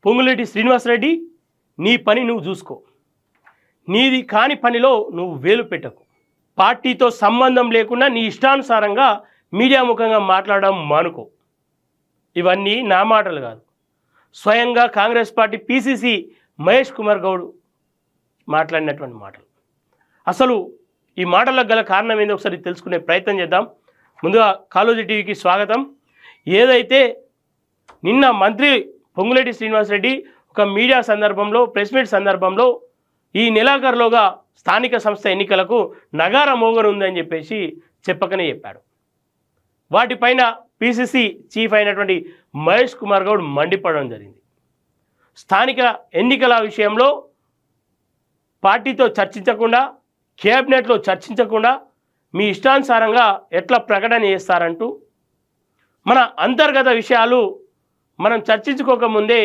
పొంగులేటి శ్రీనివాసరెడ్డి, నీ పని నువ్వు చూసుకో, నీది కాని పనిలో నువ్వు వేలు పెట్టకు, పార్టీతో సంబంధం లేకుండా నీ ఇష్టానుసారంగా మీడియా ముఖంగా మాట్లాడడం మానుకో. ఇవన్నీ నా మాటలు కాదు, స్వయంగా కాంగ్రెస్ పార్టీ పిసిసి మహేష్ కుమార్ గౌడ్ మాట్లాడినటువంటి మాటలు. అసలు ఈ మాటలకు గల కారణం ఏందో ఒకసారి తెలుసుకునే ప్రయత్నం చేద్దాం. ముందుగా కాళోజీ టీవీకి స్వాగతం. ఏదైతే నిన్న మంత్రి పొంగులేటి శ్రీనివాసరెడ్డి ఒక మీడియా సందర్భంలో, ప్రెస్ మీట్ సందర్భంలో ఈ నెలాఖరులోగా స్థానిక సంస్థ ఎన్నికలకు నగార మోగనుందని చెప్పేసి చెప్పకనే చెప్పాడు. వాటిపైన పిసిసి చీఫ్ అయినటువంటి మహేష్ కుమార్ గౌడ్ మండిపడడం జరిగింది. స్థానిక ఎన్నికల విషయంలో పార్టీతో చర్చించకుండా, కేబినెట్లో చర్చించకుండా మీ ఇష్టానుసారంగా ఎట్లా ప్రకటన చేస్తారంటూ, మన అంతర్గత విషయాలు మనం చర్చించుకోకముందే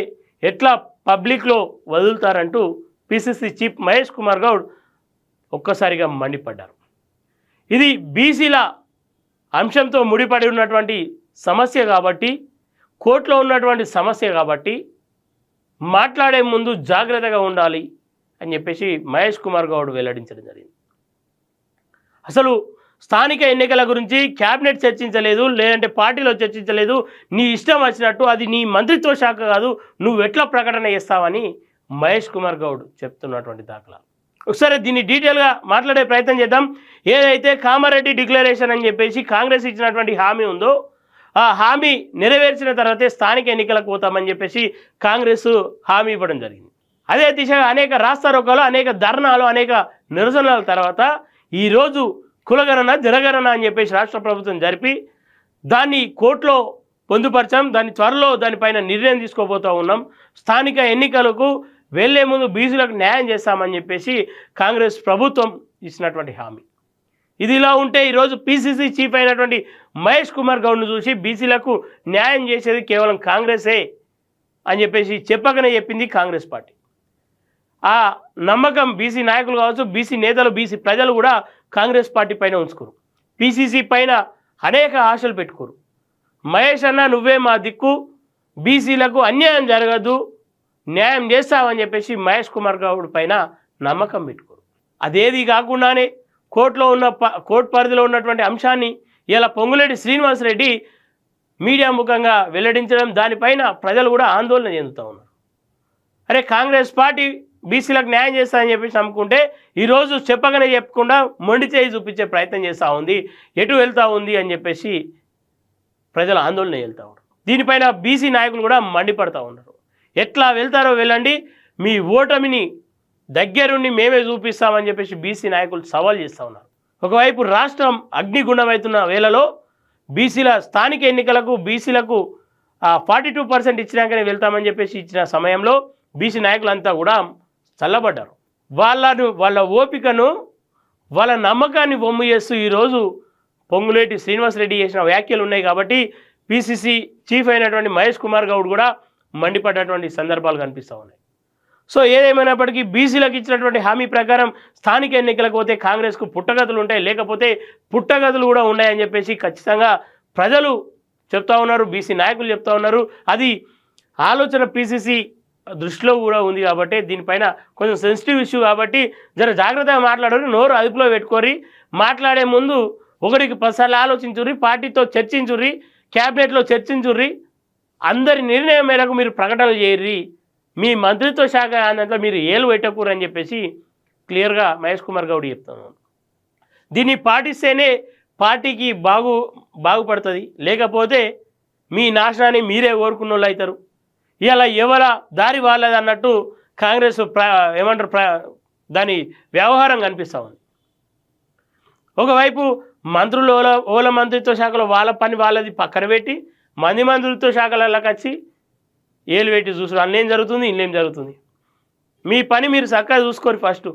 ఎట్లా పబ్లిక్లో వదులుతారంటూ పిసిసి చీఫ్ మహేష్ కుమార్ గౌడ్ ఒక్కసారిగా మండిపడ్డారు. ఇది బీసీల అంశంతో ముడిపడి ఉన్నటువంటి సమస్య కాబట్టి, కోర్టులో ఉన్నటువంటి సమస్య కాబట్టి మాట్లాడే ముందు జాగ్రత్తగా ఉండాలి అని చెప్పేసి మహేష్ కుమార్ గౌడ్ వెల్లడించడం జరిగింది. అసలు స్థానిక ఎన్నికల గురించి క్యాబినెట్ చర్చించలేదు, లేదంటే పార్టీలో చర్చించలేదు, నీ ఇష్టం వచ్చినట్టు, అది నీ మంత్రిత్వ శాఖ కాదు, నువ్వు ఎట్లా ప్రకటన చేస్తావని మహేష్ కుమార్ గౌడ్ చెప్తున్నటువంటి దాఖలాలు. ఒకసారి దీన్ని డీటెయిల్గా మాట్లాడే ప్రయత్నం చేద్దాం. ఏదైతే కామారెడ్డి డిక్లరేషన్ అని చెప్పేసి కాంగ్రెస్ ఇచ్చినటువంటి హామీ ఉందో, ఆ హామీ నెరవేర్చిన తర్వాతే స్థానిక ఎన్నికలకు పోతామని చెప్పేసి కాంగ్రెస్ హామీ ఇవ్వడం జరిగింది. అదే దిశగా అనేక రాస్తారోకాలు, అనేక ధర్నాలు, అనేక నిరసనల తర్వాత ఈరోజు కులగణన, జనగణన అని చెప్పేసి రాష్ట్ర ప్రభుత్వం జరిపి దాన్ని కోర్టులో పొందుపరచాం. దాని త్వరలో దానిపైన నిర్ణయం తీసుకోబోతూ ఉన్నాం. స్థానిక ఎన్నికలకు వెళ్లే ముందు బీసీలకు న్యాయం చేస్తామని చెప్పేసి కాంగ్రెస్ ప్రభుత్వం ఇచ్చినటువంటి హామీ. ఇది ఇలా ఉంటే ఈరోజు పిసిసి చీఫ్ అయినటువంటి మహేష్ కుమార్ గౌడ్ను చూసి బీసీలకు న్యాయం చేసేది కేవలం కాంగ్రెసే అని చెప్పేసి చెప్పకనే చెప్పింది కాంగ్రెస్ పార్టీ. ఆ నమ్మకం బీసీ నాయకులు కావచ్చు, బీసీ నేతలు, బీసీ ప్రజలు కూడా కాంగ్రెస్ పార్టీ పైన ఉంచుకోరు. పిసిసి పైన అనేక ఆశలు పెట్టుకోరు. మహేష్ అన్న నువ్వే మా దిక్కు, బీసీలకు అన్యాయం జరగదు, న్యాయం చేస్తావని చెప్పేసి మహేష్ కుమార్ గౌడ్ పైన నమ్మకం పెట్టుకోరు. అదేది కాకుండానే కోర్టు పరిధిలో ఉన్నటువంటి అంశాన్ని ఇలా పొంగులేటి శ్రీనివాసరెడ్డి మీడియా ముఖంగా వెల్లడించడం, దానిపైన ప్రజలు కూడా ఆందోళన చెందుతూ ఉన్నారు. అరే కాంగ్రెస్ పార్టీ బీసీలకు న్యాయం చేస్తామని చెప్పేసి నమ్ముకుంటే ఈరోజు చెప్పగానే చెప్పకుండా మొండి చేయి చూపించే ప్రయత్నం చేస్తూ ఉంది, ఎటు వెళ్తూ ఉంది అని చెప్పేసి ప్రజలు ఆందోళన వెళ్తూ ఉన్నారు. దీనిపైన బీసీ నాయకులు కూడా మండిపడుతూ ఉన్నారు. ఎట్లా వెళ్తారో వెళ్ళండి, మీ ఓటమిని దగ్గరుండి మేమే చూపిస్తామని చెప్పేసి బీసీ నాయకులు సవాల్ చేస్తూ ఉన్నారు. ఒకవైపు రాష్ట్రం అగ్నిగుండమవుతున్న వేళలో బీసీల స్థానిక ఎన్నికలకు బీసీలకు 42% ఇచ్చినాకనే వెళ్తామని చెప్పేసి ఇచ్చిన సమయంలో బీసీ నాయకులంతా కూడా చల్లబడ్డారు. వాళ్ళ ఓపికను, వాళ్ళ నమ్మకాన్ని బొమ్ము చేస్తూ ఈరోజు పొంగులేటి శ్రీనివాసరెడ్డి చేసిన వ్యాఖ్యలు ఉన్నాయి కాబట్టి పిసిసి చీఫ్ అయినటువంటి మహేష్ కుమార్ గౌడ్ కూడా మండిపడ్డటువంటి సందర్భాలు కనిపిస్తూ ఉన్నాయి. సో ఏదేమైనప్పటికీ బీసీలకు ఇచ్చినటువంటి హామీ ప్రకారం స్థానిక ఎన్నికలకు పోతే కాంగ్రెస్కు పుట్టగతులు ఉంటాయి, లేకపోతే పుట్టగతులు కూడా ఉన్నాయని చెప్పేసి ఖచ్చితంగా ప్రజలు చెప్తా ఉన్నారు, బీసీ నాయకులు చెప్తా ఉన్నారు. అది ఆలోచన పిసిసి దృష్టిలో కూడా ఉంది కాబట్టి దీనిపైన కొంచెం సెన్సిటివ్ ఇష్యూ కాబట్టి జర జాగ్రత్తగా మాట్లాడారు, నోరు అదుపులో పెట్టుకోరి, మాట్లాడే ముందు ఒకరికి 10 సార్లు ఆలోచించుర్రి, పార్టీతో చర్చించుర్రి, క్యాబినెట్లో చర్చించుర్రి, అందరి నిర్ణయం మేరకు మీరు ప్రకటనలు చేయర్రి, మీ మంత్రిత్వ శాఖ దాంట్లో మీరు ఏలు పెట్టకూరు అని చెప్పేసి క్లియర్గా మహేష్ కుమార్ గౌడ్ చెప్తున్నాను. దీన్ని పాటిస్తేనే పార్టీకి బాగుపడుతుంది, లేకపోతే మీ నాశనాన్ని మీరే కోరుకున్న వాళ్ళు అవుతారు. ఇలా ఎవర దారి వాళ్ళది అన్నట్టు కాంగ్రెస్ దాని వ్యవహారం కనిపిస్తూ ఉంది. ఒకవైపు మంత్రులు ఓల మంత్రిత్వ శాఖలో వాళ్ళ పని వాళ్ళది పక్కన పెట్టి మంత్రిత్వ శాఖలలోకి వచ్చి ఏలు పెట్టి చూసారు, అన్నేం జరుగుతుంది, ఇల్లేం జరుగుతుంది. మీ పని మీరు చక్కగా చూసుకోరు. ఫస్ట్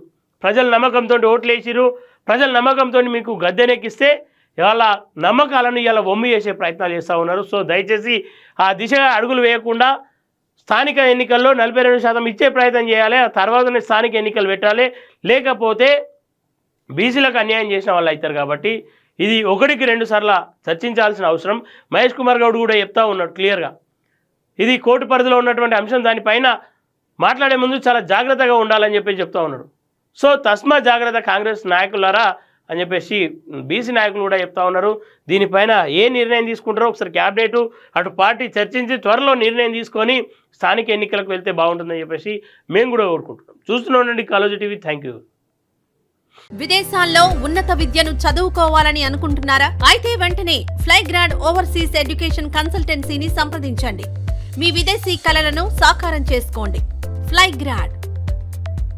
ప్రజల నమ్మకంతో ఓట్లు వేసిరు, ప్రజల నమ్మకంతో మీకు గద్దెనెక్కిస్తే ఇవాళ నమ్మకాలను ఇలా వమ్ము చేసే ప్రయత్నాలు చేస్తూ ఉన్నారు. సో దయచేసి ఆ దిశగా అడుగులు వేయకుండా స్థానిక ఎన్నికల్లో 42% ఇచ్చే ప్రయత్నం చేయాలి, ఆ తర్వాతనే స్థానిక ఎన్నికలు పెట్టాలి, లేకపోతే బీసీలకు అన్యాయం చేసిన వాళ్ళు అవుతారు. కాబట్టి ఇది 1కి 2 సార్లు చర్చించాల్సిన అవసరం మహేష్ కుమార్ గౌడ్ కూడా చెప్తా ఉన్నాడు క్లియర్గా. ఇది కోర్టు పరిధిలో ఉన్నటువంటి అంశం, దానిపైన మాట్లాడే ముందు చాలా జాగ్రత్తగా ఉండాలని చెప్పి చెప్తా ఉన్నాడు. సో తస్మా జాగ్రత్త కాంగ్రెస్ నాయకులారా అని చెప్పేసి బీసీ నాయకులు కూడా చెప్తా ఉన్నారు. దీనిపైన ఏ నిర్ణయం తీసుకుంటారో ఒకసారి క్యాబినెట్ అటు పార్టీ చర్చించి త్వరలో నిర్ణయం తీసుకొని స్థానిక ఎన్నికలకు వెళ్తే బాగుంటుందని చెప్పేసి మేము కూడా కోరుకుంటున్నాం. చూస్తూనే ఉండండి కాలేజీ టీవీ. Thank you. విదేశాల్లో ఉన్నత విద్యను చదువుకోవాలని అనుకుంటున్నారా? అయితే వెంటనే ఫ్లైగ్రాడ్ ఓవర్సీస్ ఎడ్యుకేషన్ కన్సల్టెన్సీని సంప్రదించండి. మీ విదేశీ కలలను సాకారం చేసుకోండి. ఫ్లైగ్రాడ్